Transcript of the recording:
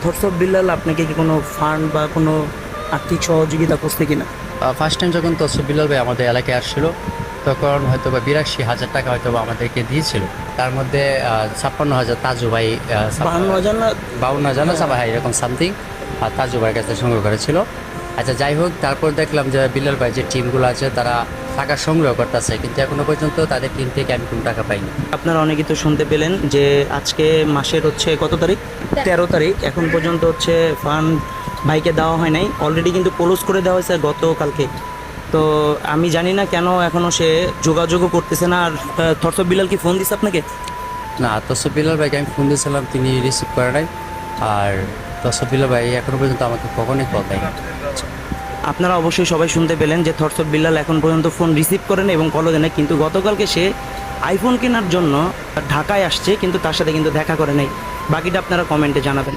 Thoughts of Billal আপনাকে কি কোনো ফান্ড বা কোনো আর্থিক সহযোগিতা করছে কিনা? ফার্স্ট টাইম যখন তসফ বিল্লাল ভাই আমাদের এলাকায় আসছিল তখন হয়তো বা ৮২,০০০ টাকা হয়তো বা আমাদেরকে দিয়েছিল। তার মধ্যে ৫৬,০০০ তাজু ভাই, ৫২,০০০ না? ৫২,০০০ না সবাই এরকম সামথিং আর তাজু ভাইয়ের কাছে সংগ্রহ করেছিল। আচ্ছা যাই হোক, তারপর দেখলাম যে বিল্লাল ভাই যে টিমগুলো আছে তারা টাকা সংগ্রহ করতেছে, কিন্তু এখনো পর্যন্ত তাদের টিম থেকে আমি কোনো টাকা পাইনি। আপনারা অনেকেই তো শুনতে পেলেন যে আজকে মাসের হচ্ছে কত তারিখ? ১৩ তারিখ। এখন পর্যন্ত হচ্ছে ফান্ড ভাইকে দেওয়া হয় নাই, অলরেডি কিন্তু ক্লোজ করে দেওয়া হয়েছে গতকালকে। তো আমি জানি না কেন এখনও সে যোগাযোগও করতেছে না। আর থটস অফ বিল্লাল কি ফোন দিচ্ছে আপনাকে? না, তসফ বিল্লাল ভাইকে আমি ফোন দিয়েছিলাম, তিনি রিসিভ করে নাই। আর তসফ বিল্লাল ভাই এখনো পর্যন্ত আমাকে কখনোই কল দেয়নি। আপনারা অবশ্যই সবাই শুনতে পেলেন যে থটস অফ বিল্লাল এখন পর্যন্ত ফোন রিসিভ করেন এবং কলও দেন নাই। কিন্তু গতকালকে সে আইফোন কেনার জন্য ঢাকায় আসছে, কিন্তু তার সাথে কিন্তু দেখা করে নাই। বাকিটা আপনারা কমেন্টে জানাবেন।